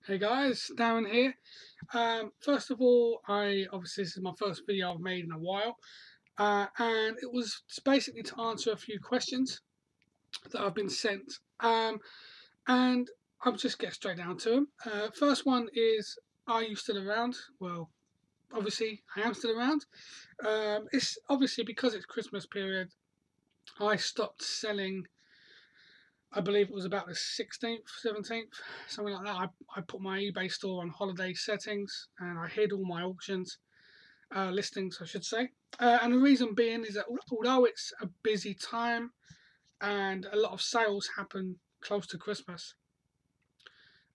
Hey guys, Darren here. First of all, obviously this is my first video I've made in a while, and it was basically to answer a few questions that I've been sent, and I'll just get straight down to them. First one is, are you still around? Well, obviously I am still around. It's obviously because it's Christmas period. I stopped selling. I believe it was about the 16th, 17th, something like that. I put my eBay store on holiday settings and I hid all my auctions, listings, I should say. And the reason being is that although it's a busy time and a lot of sales happen close to Christmas,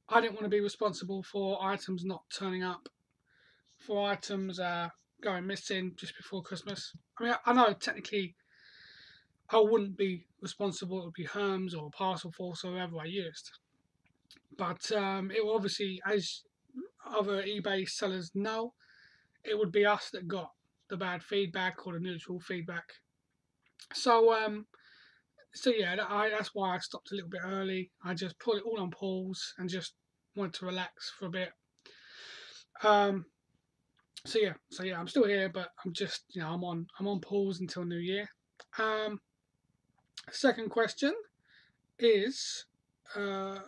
I didn't want to be responsible for items not turning up, for items going missing just before Christmas. I mean, I know technically I wouldn't be responsible, it would be Hermes or Parcel Force or whoever I used. But it will obviously, as other eBay sellers know, it would be us that got the bad feedback or the neutral feedback. So yeah, that's why I stopped a little bit early. I just put it all on pause and just wanted to relax for a bit. Um, so yeah, I'm still here, but I'm just I'm on pause until New Year. Um, Second question is, uh,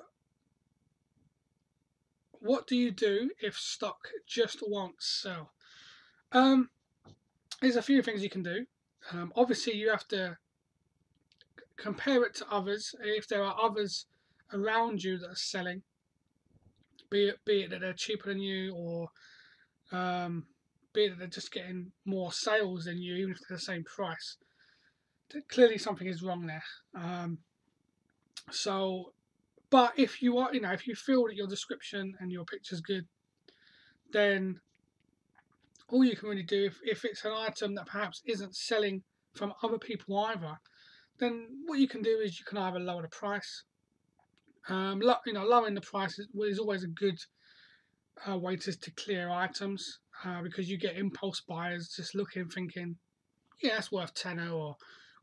what do you do if stock just won't sell? Um, there's a few things you can do. Obviously, you have to compare it to others. If there are others around you that are selling, be it that they're cheaper than you, or be it that they're just getting more sales than you, even if they're the same price, clearly something is wrong there. So, but if you are, if you feel that your description and your picture's good, then all you can really do, if it's an item that perhaps isn't selling from other people either, then what you can do is you can either lower the price. Lowering the price is always a good way to clear items, because you get impulse buyers just looking, thinking, yeah, that's worth tenner or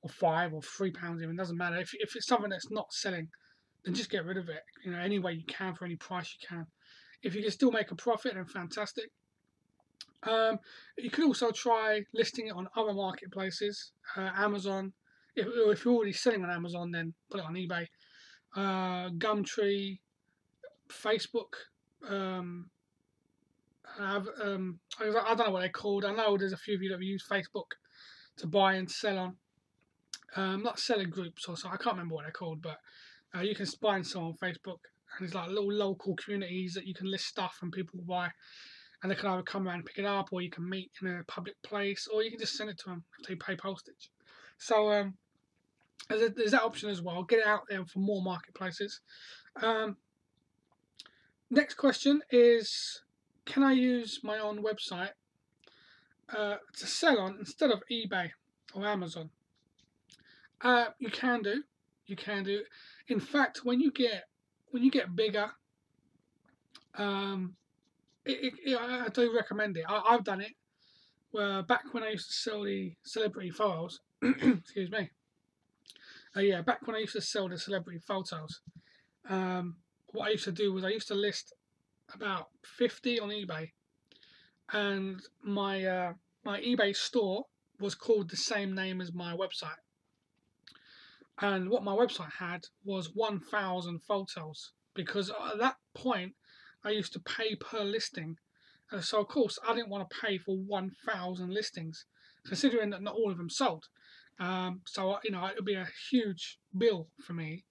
£5 or £3 even, doesn't matter. If it's something that's not selling, then just get rid of it. Any way you can for any price you can. If you can still make a profit, then fantastic. You could also try listing it on other marketplaces, Amazon. If you're already selling on Amazon, then put it on eBay, Gumtree, Facebook. I don't know what they're called. I know there's a few of you that have used Facebook to buy and sell on. Not seller groups or so. I can't remember what they're called, but you can buy and sell on Facebook. And there's like little local communities that you can list stuff and people will buy. And they can either come around and pick it up, or you can meet in a public place, or you can just send it to them if they pay postage. So there's that option as well. Get it out there for more marketplaces. Next question is, can I use my own website to sell on instead of eBay or Amazon? You can do. You can do. In fact, when you get bigger, I do recommend it. I've done it. Back when I used to sell the celebrity photos, excuse me. Yeah, back when I used to sell the celebrity photos, what I used to do was I used to list about 50 on eBay, and my eBay store was called the same name as my website. And what my website had was 1,000 photos, because at that point I used to pay per listing. So of course I didn't want to pay for 1,000 listings, considering that not all of them sold. So it would be a huge bill for me,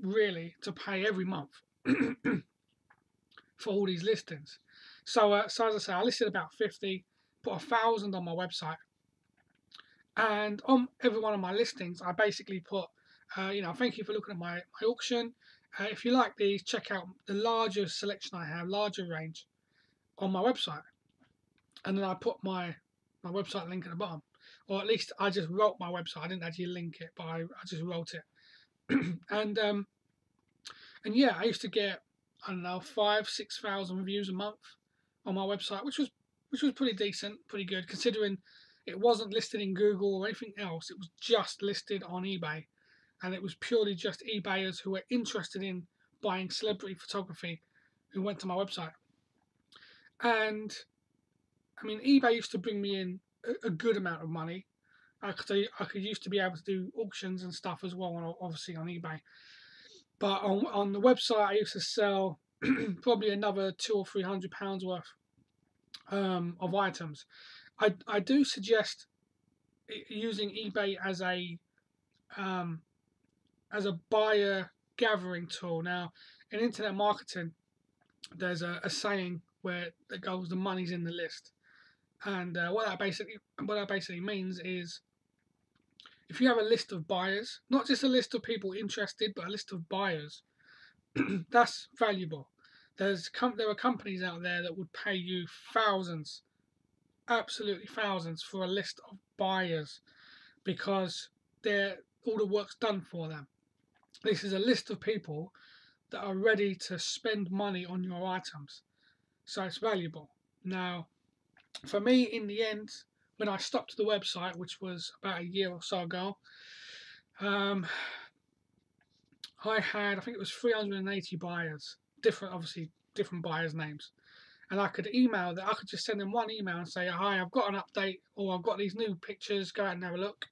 really, to pay every month for all these listings. So as I say, I listed about 50, put 1,000 on my website, and on every one of my listings, I basically put, thank you for looking at my auction. If you like these, check out the larger selection I have, larger range on my website. And then I put my website link at the bottom. Or at least I just wrote my website. I didn't actually link it, but I just wrote it. And yeah, I used to get, I don't know, 5,000-6,000 views a month on my website, which was pretty decent, pretty good, considering it wasn't listed in Google or anything else. It was just listed on eBay, and it was purely just eBayers who were interested in buying celebrity photography who went to my website. And I mean, eBay used to bring me in a good amount of money. I could used to be able to do auctions and stuff as well, obviously on eBay. But on the website, I used to sell probably another £200 or £300 worth of items. I do suggest using eBay as a buyer gathering tool. Now, in internet marketing, there's a saying where it goes, the money's in the list. And what that basically means is, if you have a list of buyers, not just a list of people interested, but a list of buyers, that's valuable. There are companies out there that would pay you thousands, absolutely thousands, for a list of buyers, because all the work's done for them. This is a list of people that are ready to spend money on your items, so it's valuable. Now, for me, in the end, when I stopped the website, which was about a year or so ago, I think it was 380 buyers, obviously different buyers' names, and I could just send them one email and say, hi, I've got an update, or I've got these new pictures, go out and have a look.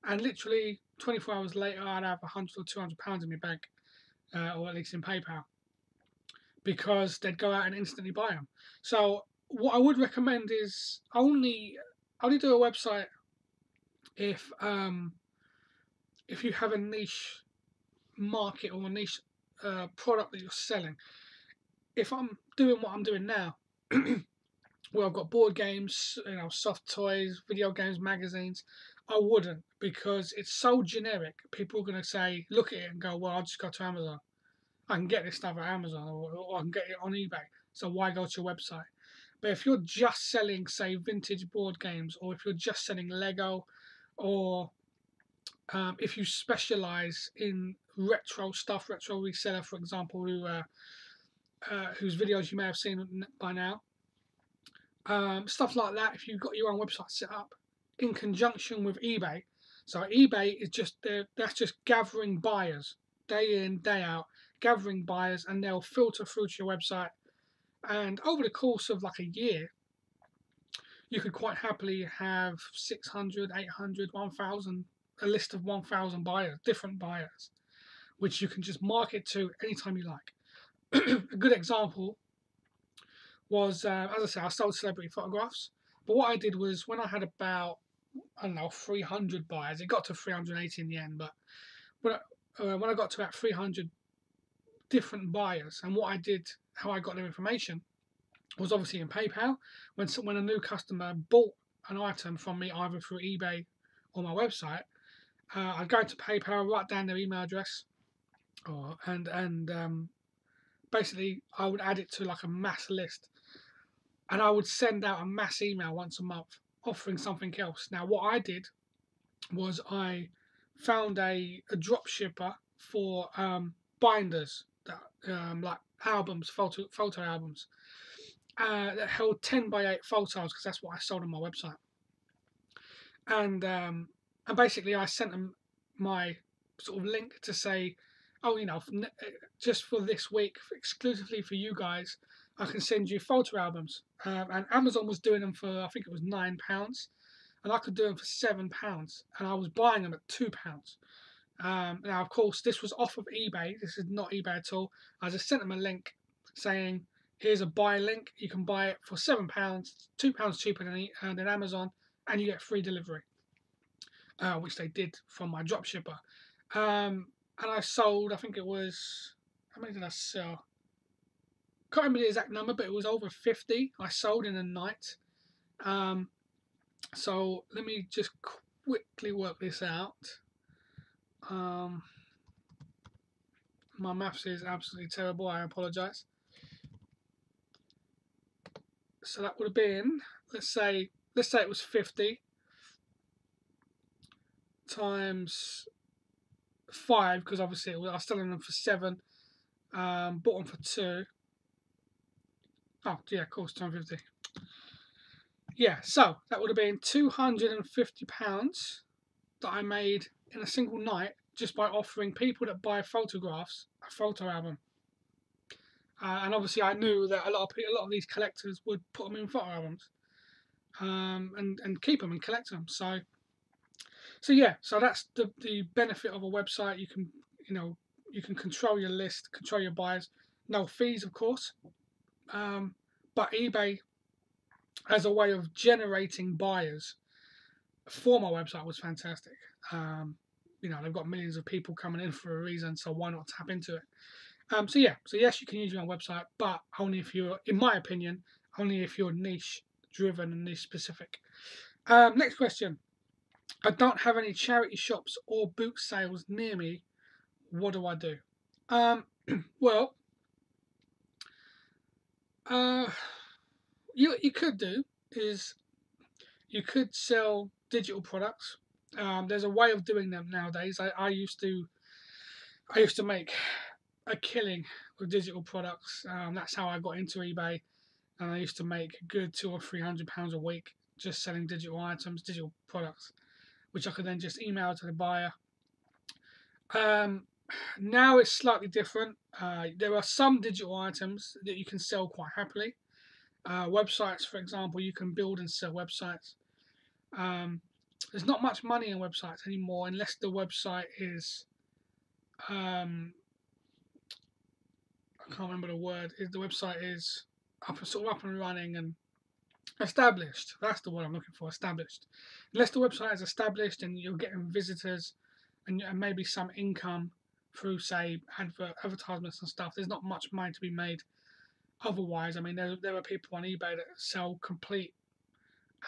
And literally 24 hours later, I'd have £100 or £200 in my bank, or at least in PayPal, because they'd go out and instantly buy them. So what I would recommend is only do a website if you have a niche market or a niche product that you're selling. If I'm doing what I'm doing now, where I've got board games, soft toys, video games, magazines, I wouldn't, because it's so generic. People are going to say, look at it and go, well, I'll just go to Amazon. I can get this stuff at Amazon, or I can get it on eBay. So why go to your website? But if you're just selling, say, vintage board games, or if you're just selling Lego, or if you specialize in retro stuff, retro reseller, for example, whose videos you may have seen by now, stuff like that. If you've got your own website set up in conjunction with eBay, so eBay is that's just gathering buyers day in, day out, gathering buyers, and they'll filter through to your website. And over the course of like a year, you could quite happily have 600, 800, 1,000, a list of 1,000 buyers, different buyers, which you can just market to anytime you like. A good example was, as I said, I sold celebrity photographs. But what I did was, when I had about, 300 buyers, it got to 380 in the end, but when I got to about 300 different buyers, and how I got their information was obviously in PayPal. When a new customer bought an item from me, either through eBay or my website, I'd go into PayPal, write down their email address, and basically I would add it to like a mass list, and I would send out a mass email once a month offering something else. Now, what I did was I found a drop shipper for binders, like albums, photo albums, that held 10x8 photos, because that's what I sold on my website. And basically I sent them my sort of link to say, oh, just for this week, exclusively for you guys, I can send you photo albums. And Amazon was doing them for, I think it was £9, and I could do them for £7, and I was buying them at £2. Now, of course, this was off of eBay. This is not eBay at all. I just sent them a link saying, here's a buy link. You can buy it for £7, £2 cheaper than Amazon, and you get free delivery, which they did from my dropshipper. And I sold, I think it was, how many did I sell? Can't remember the exact number, but it was over 50 I sold in a night. So let me just quickly work this out. My maths is absolutely terrible, I apologise. So that would have been, let's say it was 50 times 5, because obviously I was selling them for 7, bought them for 2. Oh yeah, of course, 250. Yeah, so that would have been £250 that I made in a single night, just by offering people that buy photographs a photo album. and obviously I knew that a lot of these collectors would put them in photo albums, and keep them and collect them. So yeah, so that's the benefit of a website. You can control your list, control your buyers, no fees, of course. But eBay as a way of generating buyers for my website was fantastic. They've got millions of people coming in for a reason, so why not tap into it? So yes, you can use my website, but only if you're, in my opinion, only if you're niche driven and niche specific. Next question. I don't have any charity shops or boot sales near me. What do I do? Um, well, uh, you could do is you could sell digital products. There's a way of doing them nowadays. I used to make a killing with digital products. That's how I got into eBay, and I used to make a good £200 or £300 a week just selling digital items, digital products, which I could then just email to the buyer. Now it's slightly different. There are some digital items that you can sell quite happily. Websites, for example, you can build and sell websites. Um, there's not much money in websites anymore unless the website is I can't remember the word. The website is up and running and established. That's the word I'm looking for. Established. Unless the website is established and you're getting visitors and maybe some income through, say, advertisements and stuff, there's not much money to be made. Otherwise, I mean, there are people on eBay that sell complete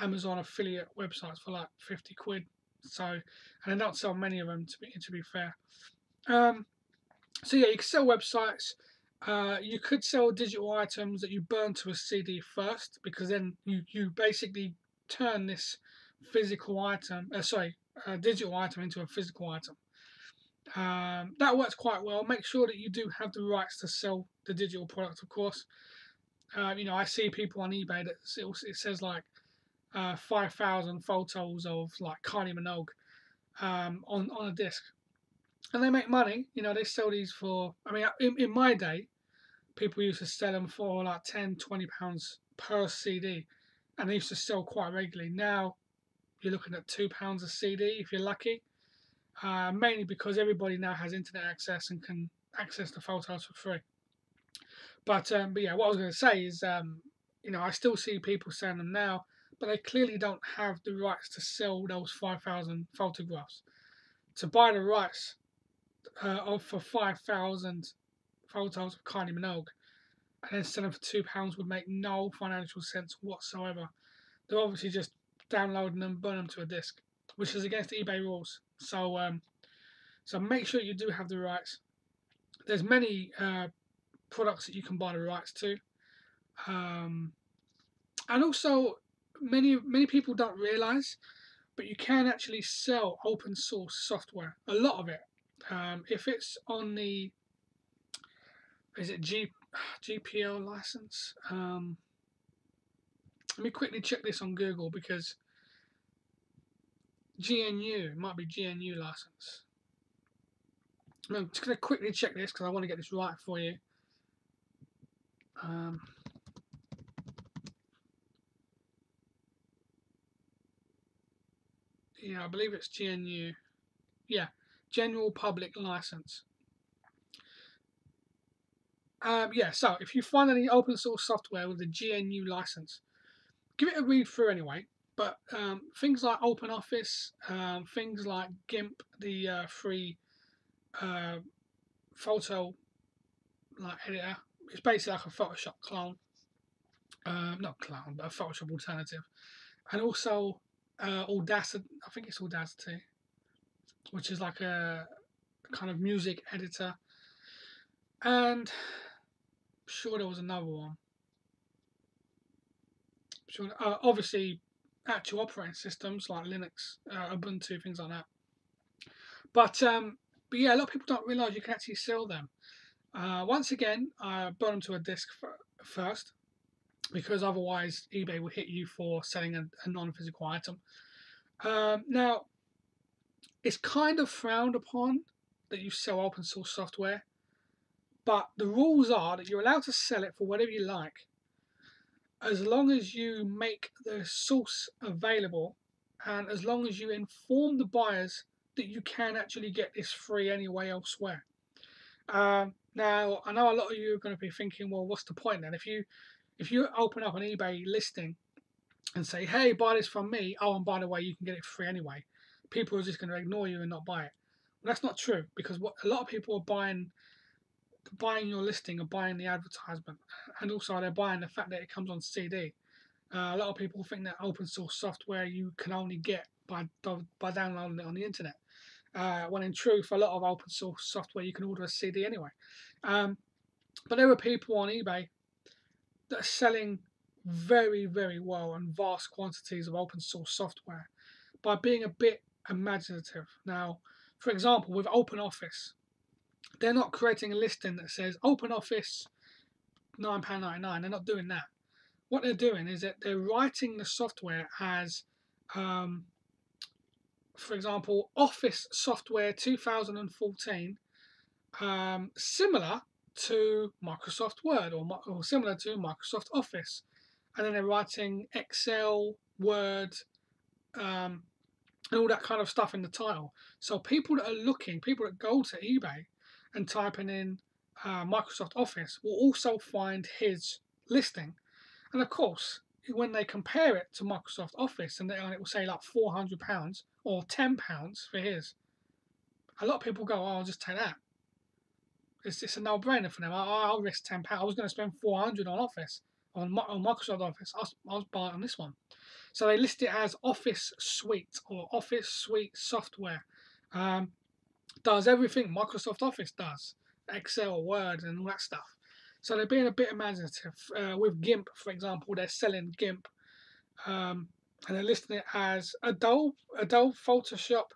Amazon affiliate websites for like 50 quid. So, and they don't sell many of them to be fair. So yeah, you can sell websites. You could sell digital items that you burn to a CD first, because then you basically turn this physical item, digital item into a physical item. That works quite well. Make sure that you do have the rights to sell the digital product, of course. I see people on eBay that it says like 5,000 photos of like Kylie Minogue on a disc, and they make money. They sell these for. I mean, in my day, people used to sell them for like £10, £20 per CD, and they used to sell quite regularly. Now you're looking at £2 a CD if you're lucky. Mainly because everybody now has internet access and can access the photos for free. But yeah, what I was going to say is, I still see people selling them now, but they clearly don't have the rights to sell those 5,000 photographs. To buy the rights for 5,000 photos of Kylie Minogue and then sell them for £2 would make no financial sense whatsoever. They're obviously just downloading them, burn them to a disk, which is against eBay rules. So make sure you do have the rights. There's many products that you can buy the rights to, and also many people don't realise, but you can actually sell open source software. A lot of it, if it's on the GPL license. Let me quickly check this on Google, because GNU might be GNU license. I'm just going to quickly check this because I want to get this right for you. Yeah, I believe it's GNU. Yeah, General Public License. Yeah, so if you find any open source software with a GNU license, give it a read through anyway. But things like OpenOffice, things like GIMP, the free photo editor, it's basically like a Photoshop clone. Not clone, but a Photoshop alternative. And also Audacity, I think it's Audacity, which is like a kind of music editor. And I'm sure there was another one. Sure, obviously actual operating systems like Linux, Ubuntu, things like that. But yeah, a lot of people don't realise you can actually sell them. Once again, burn them to a disk first, because otherwise eBay will hit you for selling a non-physical item. Now, it's kind of frowned upon that you sell open source software, But the rules are that you're allowed to sell it for whatever you like, as long as you make the source available, and as long as you inform the buyers that you can actually get this free anyway elsewhere. Now, I know a lot of you are going to be thinking, well, what's the point then? If you open up an eBay listing and say, hey, buy this from me, oh, and by the way, you can get it free anyway, people are just going to ignore you and not buy it. Well, that's not true, because what a lot of people are buying your listing or buying the advertisement, and also they're buying the fact that it comes on CD. A lot of people think that open source software you can only get by downloading it on the internet. When in truth, a lot of open source software you can order a CD anyway. But there are people on eBay that are selling very, very well and vast quantities of open source software by being a bit imaginative. Now, for example, with OpenOffice, they're not creating a listing that says OpenOffice £9.99. They're not doing that. What they're doing is that they're writing the software as, for example, Office Software 2014, similar to Microsoft Word or similar to Microsoft Office. And then they're writing Excel, Word, and all that kind of stuff in the title. So people that are looking, people that go to eBay and typing in Microsoft Office will also find his listing. And of course, when they compare it to Microsoft Office and it will say like £400 or £10 for his, a lot of people go, oh, I'll just take that. It's a no-brainer for them. I'll risk £10. I was going to spend 400 on Office, on Microsoft Office. I'll buy it on this one. So they list it as Office Suite or Office Suite software. Does everything Microsoft Office does, Excel, Word, and all that stuff. So they're being a bit imaginative. With GIMP, for example, they're selling GIMP, and they're listing it as Adobe Photoshop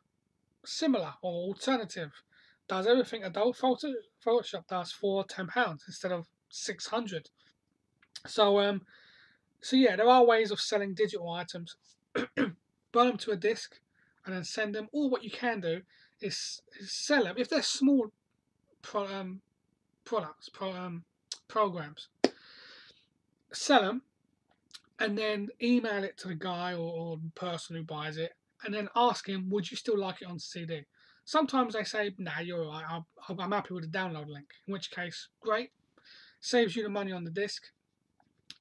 similar or alternative. Does everything Adobe Photoshop does for £10 instead of 600. So so yeah, there are ways of selling digital items. Burn them to a disk and then send them. Or what you can do is sell them if they're small programs. Sell them and then email it to the guy or the person who buys it, and then ask him, would you still like it on CD? Sometimes they say, nah, you're all right, I'm happy with the download link, in which case, great, saves you the money on the disc.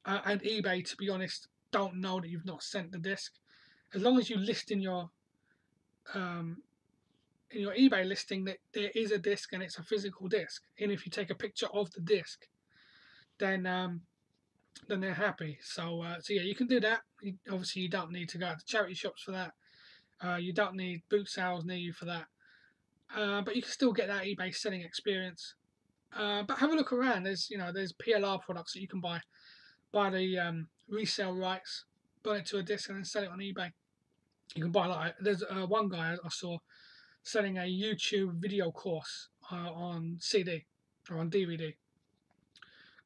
And eBay, to be honest, don't know that you've not sent the disc. As long as you list in your eBay listing that there is a disc and it's a physical disc, and if you take a picture of the disc, then they're happy. So yeah, you can do that. Obviously, you don't need to go out to charity shops for that. You don't need boot sales near you for that. But you can still get that eBay selling experience. But have a look around. There's PLR products that you can buy the resale rights, burn it to a disc, and then sell it on eBay. You can buy there's one guy I saw selling a YouTube video course on CD or on DVD.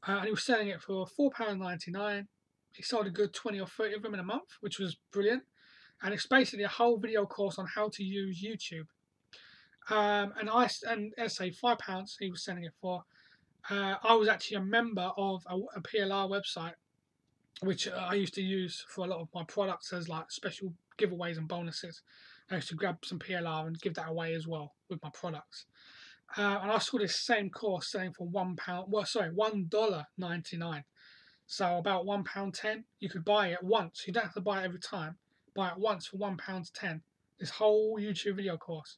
And he was selling it for £4.99. He sold a good 20 or 30 of them in a month, which was brilliant. And it's basically a whole video course on how to use YouTube. And let's say £5 he was selling it for. I was actually a member of a PLR website, which I used to use for a lot of my products as like special giveaways and bonuses. I used to grab some PLR and give that away as well with my products. And I saw this same course selling for $1.99. So about £1.10. You could buy it once. You don't have to buy it every time. Buy it once for £1.10. This whole YouTube video course,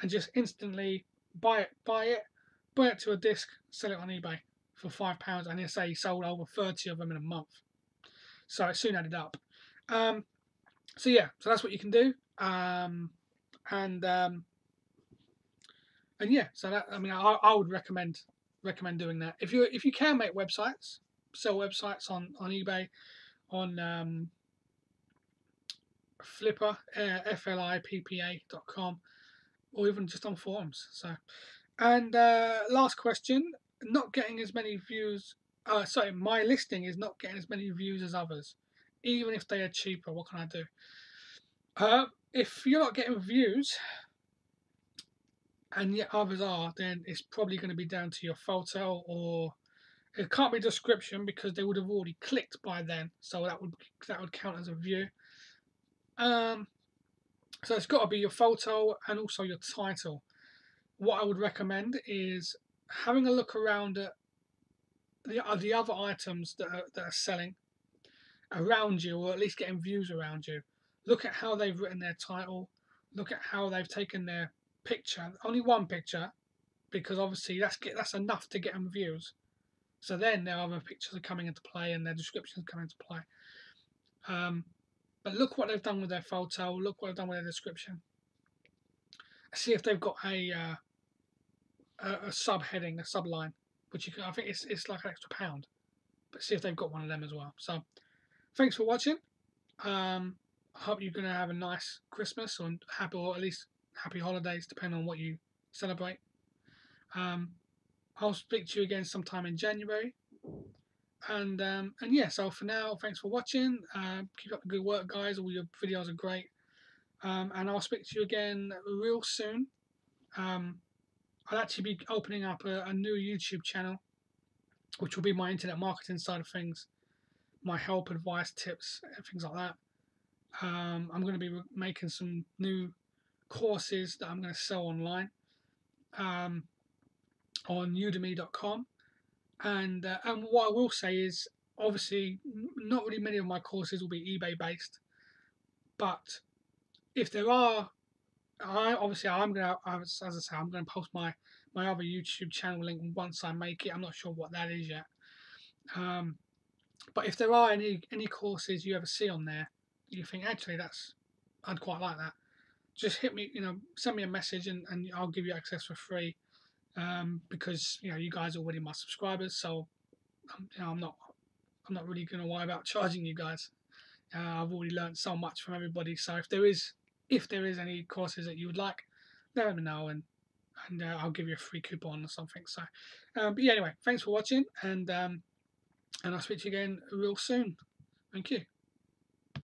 and just instantly buy it, burn it to a disc, sell it on eBay for £5. And they say he sold over 30 of them in a month. So it soon added up. So yeah, so that's what you can do. And yeah, so that, I mean, I would recommend doing that if you can make websites, sell websites on eBay, on Flippa, flippa.com, or even just on forums. So, and last question: not getting as many views. Sorry, my listing is not getting as many views as others, even if they are cheaper. What can I do? If you're not getting views, and yet others are, then it's probably going to be down to your photo, or it can't be description because they would have already clicked by then, so that would count as a view. Um, so it's got to be your photo and also your title. What I would recommend is having a look around at the other items that are selling around you, or at least getting views around you. Look at how they've written their title. Look at how they've taken their picture. Only one picture, because obviously that's enough to get them views. So then their other pictures are coming into play and their descriptions come into play. But look what they've done with their photo. Look what they've done with their description. See if they've got a subheading, a subline, which you can. I think it's like an extra £1. But see if they've got one of them as well. So thanks for watching. I hope you're going to have a nice Christmas, or happy, or at least happy holidays, depending on what you celebrate. I'll speak to you again sometime in January. And yeah, so for now, thanks for watching. Keep up the good work, guys. All your videos are great. And I'll speak to you again real soon. I'll actually be opening up a new YouTube channel, which will be my internet marketing side of things, my help, advice, tips, things like that. I'm going to be making some new courses that I'm going to sell online on udemy.com. And what I will say is, obviously, not really many of my courses will be eBay based, but if there are, I'm gonna, as I say, I'm gonna post my other YouTube channel link once I make it. I'm not sure what that is yet. But if there are any courses you ever see on there, you think actually I'd quite like that, just hit me, send me a message, and I'll give you access for free. Because you guys are already my subscribers, so I'm not really going to worry about charging you guys. I've already learned so much from everybody. So if there is any courses that you would like, let me know, and I'll give you a free coupon or something. So, but yeah, anyway, thanks for watching, and I'll speak to you again real soon. Thank you.